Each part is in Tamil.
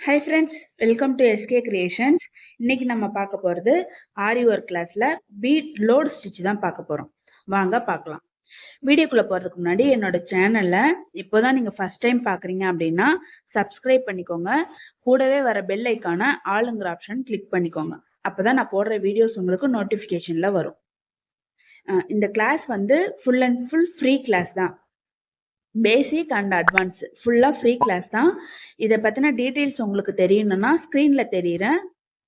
Hi friends, welcome to SK creations. இன்னைக்கு நம்ம பார்க்க போகிறது ஆரி ஒர்க் கிளாஸில் பீட் லோட் ஸ்டிச் தான் பார்க்க போகிறோம். வாங்க பார்க்கலாம். வீடியோக்குள்ளே போகிறதுக்கு முன்னாடி என்னோட சேனலில் இப்போ தான் நீங்கள் ஃபஸ்ட் டைம் பார்க்குறீங்க அப்படின்னா சப்ஸ்கிரைப் பண்ணிக்கோங்க. கூடவே வர பெல் ஐக்கான ஆளுங்கிற ஆப்ஷன் கிளிக் பண்ணிக்கோங்க. அப்போ தான் நான் போடுற வீடியோஸ் உங்களுக்கு நோட்டிஃபிகேஷனில் வரும். இந்த கிளாஸ் வந்து full and full free class தான். பேசிக் அண்ட் அட்வான்ஸ் ஃபுல்லாக ஃப்ரீ கிளாஸ் தான். இதை பற்றின டீட்டெயில்ஸ் உங்களுக்கு தெரியணும்னா ஸ்க்ரீனில் தெரிகிற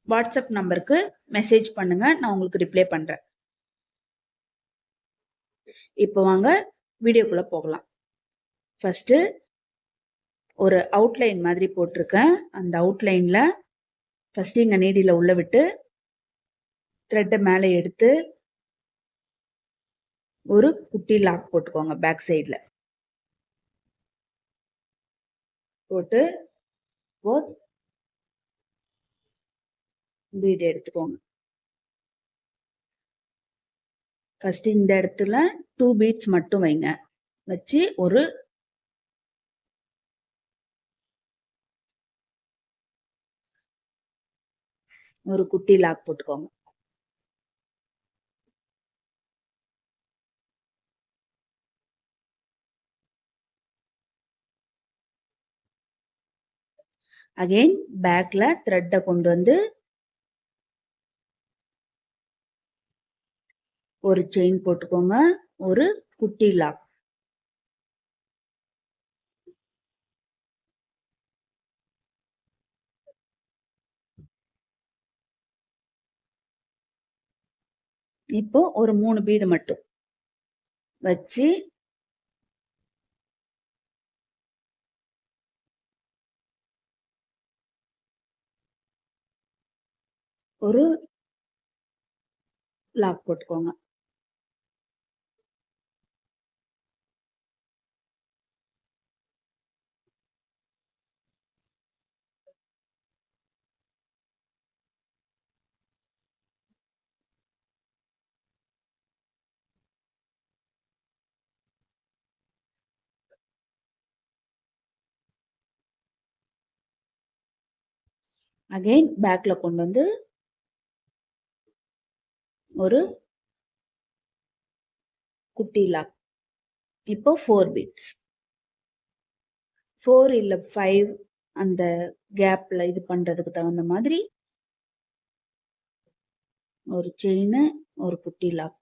வாட்ஸ்அப் நம்பருக்கு மெசேஜ் பண்ணுங்கள், நான் உங்களுக்கு ரிப்ளை பண்ணுறேன். இப்போ வாங்க வீடியோக்குள்ளே போகலாம். ஃபஸ்ட்டு ஒரு அவுட்லைன் மாதிரி போட்டிருக்கேன். அந்த அவுட்லைனில் ஃபஸ்ட்டு இங்கே நீடியில் உள்ள விட்டு த்ரெட்டை மேலே எடுத்து ஒரு குட்டி லாக் போட்டுக்கோங்க. பேக் சைடில் போட்டு பீட் எடுத்துக்கோங்க. ஃபர்ஸ்ட் இந்த இடத்துல 2 பீட்ஸ் மட்டும் வைங்க. வச்சு ஒரு குட்டி லாக் போட்டுக்கோங்க. அகைன் பேக்ல த்ரெட்டை கொண்டு வந்து ஒரு செயின் போட்டுக்கோங்க. ஒரு குட்டி லாக். இப்போ ஒரு 3 பீடு மட்டும் வச்சு ஒரு லாக் போட்டுக்கோங்க. அகைன் பேக்ல கொண்டு வந்து ஒரு குட்டி லாக். இப்போ 4 பீட்ஸ், 4 இல்ல 5 அந்த கேப்ல இது பண்றதுக்கு தகுந்த மாதிரி ஒரு செயின், ஒரு குட்டி லாக்.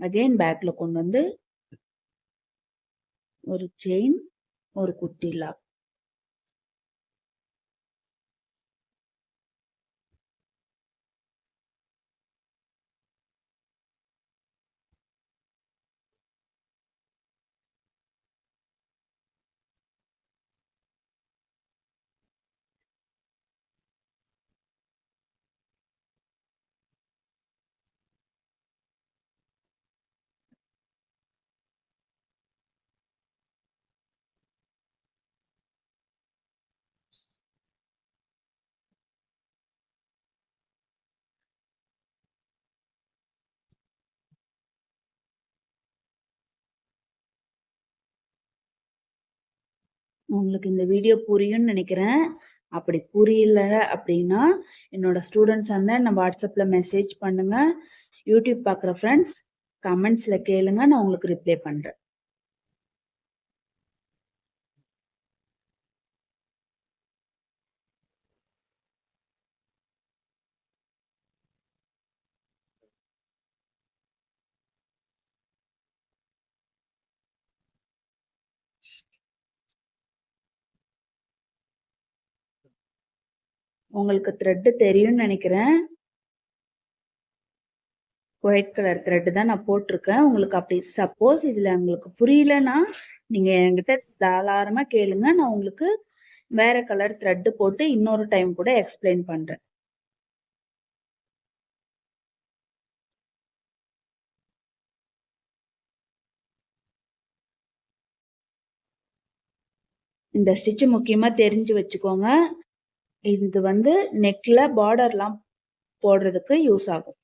அகைன் பேக்ல கொண்டு வந்து ஒரு செயின், ஒரு குட்டி லாக். உங்களுக்கு இந்த வீடியோ புரியும்னு நினைக்கிறேன். அப்படி புரியல அப்படின்னா என்னோட ஸ்டூடெண்ட்ஸ் வந்து நான் வாட்ஸ்அப்பில் மெசேஜ் பண்ணுங்க. யூடியூப் பார்க்குற ஃப்ரெண்ட்ஸ் கமெண்ட்ஸில் கேளுங்க, நான் உங்களுக்கு ரிப்ளை பண்ணுறேன். உங்களுக்கு த்ரெட்டு தெரியும்னு நினைக்கிறேன். ஒயிட் கலர் த்ரெட்டு தான் நான் போட்டிருக்கேன். உங்களுக்கு அப்படி சப்போஸ் இதில் உங்களுக்கு புரியலன்னா நீங்கள் என்கிட்ட தாராளமாக கேளுங்க, நான் உங்களுக்கு வேற கலர் த்ரெட்டு போட்டு இன்னொரு டைம் கூட எக்ஸ்பிளைன் பண்ணுறேன். இந்த ஸ்டிச்சு முக்கியமாக தெரிஞ்சு வச்சுக்கோங்க. இது வந்து நெக்ல பார்டர்லாம் போடுறதுக்கு யூஸ் ஆகும்.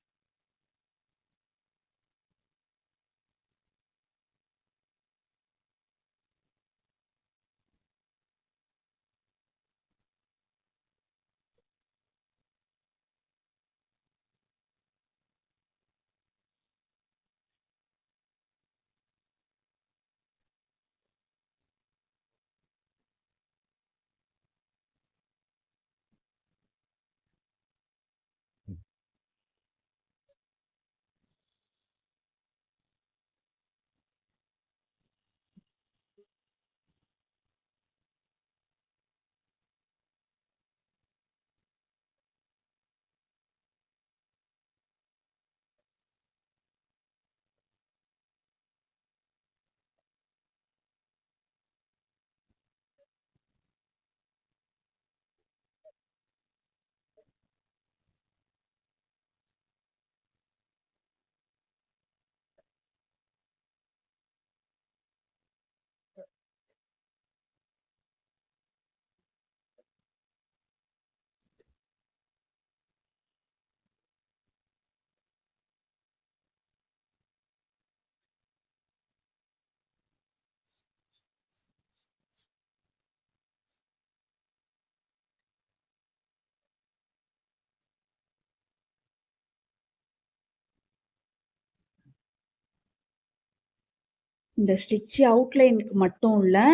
இந்த ஸ்டிச் அவுட்லைனுக்கு மட்டும் இல்லை,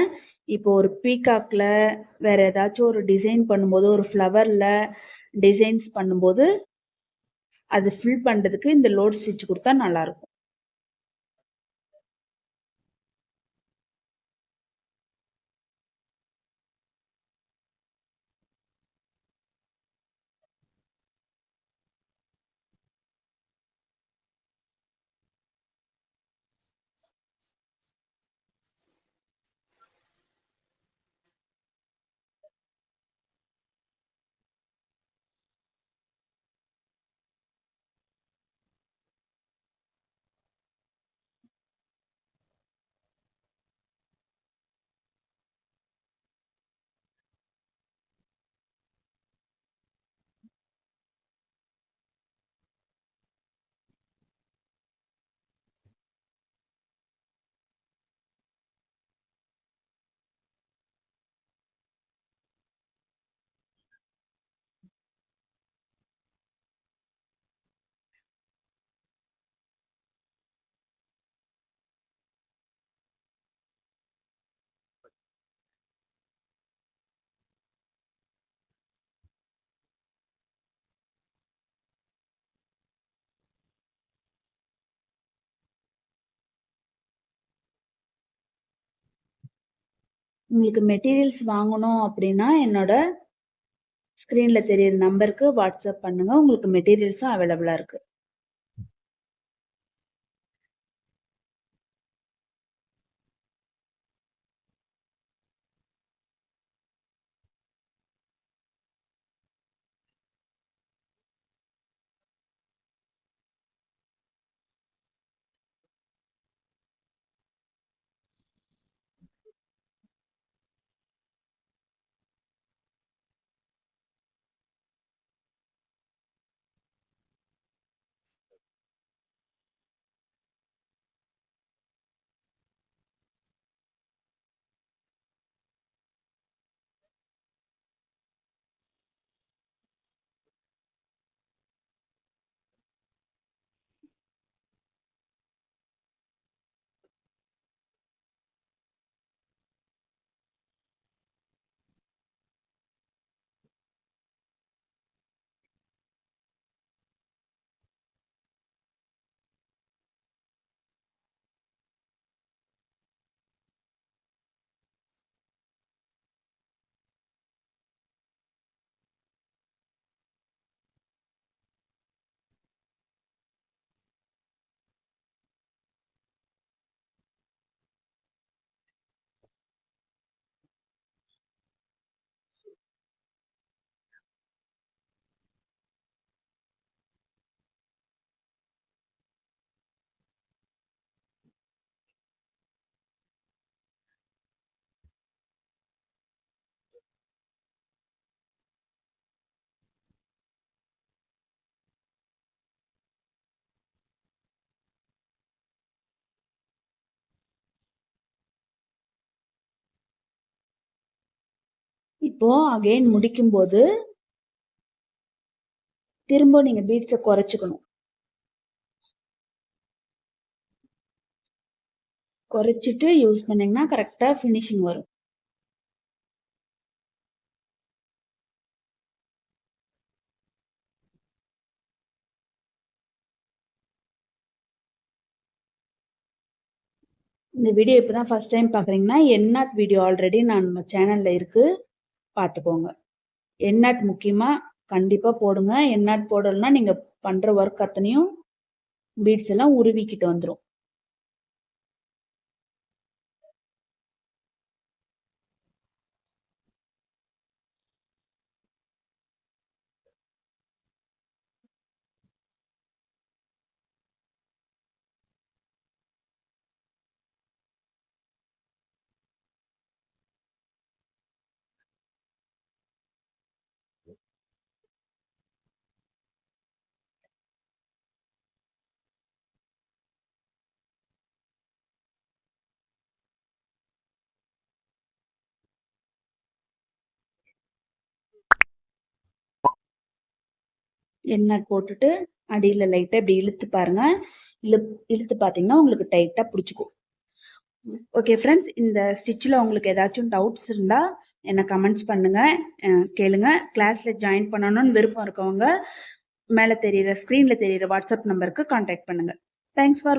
இப்போ ஒரு பீகாக்கில் வேறு ஏதாச்சும் ஒரு டிசைன் பண்ணும்போது, ஒரு ஃப்ளவரில் டிசைன்ஸ் பண்ணும்போது அது ஃபில் பண்ணுறதுக்கு இந்த லோட் ஸ்டிச் கொடுத்தா நல்லாயிருக்கும். உங்களுக்கு மெட்டீரியல்ஸ் வாங்கணும் அப்படின்னா என்னோட ஸ்க்ரீனில் தெரியிற நம்பருக்கு வாட்ஸ்அப் பண்ணுங்கள். உங்களுக்கு மெட்டீரியல்ஸும் அவைலபிளாக இருக்குது. இப்போ அகைன் முடிக்கும்போது திரும்ப நீங்கள் பீட்ஸை குறைச்சிக்கணும். குறைச்சிட்டு யூஸ் பண்ணிங்கன்னா கரெக்டாக ஃபினிஷிங் வரும். இந்த வீடியோ இப்போ தான் ஃபஸ்ட் டைம் பார்க்குறீங்கன்னா என்நாட் வீடியோ ஆல்ரெடி நம்ம சேனலில் இருக்குது, பார்த்துக்கோங்க. என்நாட் முக்கியமாக கண்டிப்பாக போடுங்க. என்நாட் போடலைன்னா நீங்கள் பண்ணுற ஒர்க் அத்தனையும் பீட்ஸ் எல்லாம் உருவிக்கிட்டு வந்துடும். எண்ணெய் போட்டுட்டு அடியில் லைட்டாக இப்படி இழுத்து பாருங்கள். இழுத்து பார்த்தீங்கன்னா உங்களுக்கு டைட்டாக பிடிச்சிக்கும். ஓகே ஃப்ரெண்ட்ஸ், இந்த ஸ்டிச்சில் உங்களுக்கு ஏதாச்சும் டவுட்ஸ் இருந்தால் என்னை கமெண்ட்ஸ் பண்ணுங்கள், கேளுங்க. கிளாஸில் ஜாயின் பண்ணணும்னு விருப்பம் இருக்கவங்க மேலே தெரிகிற ஸ்க்ரீனில் தெரிகிற வாட்ஸ்அப் நம்பருக்கு காண்டாக்ட் பண்ணுங்கள். Thanks for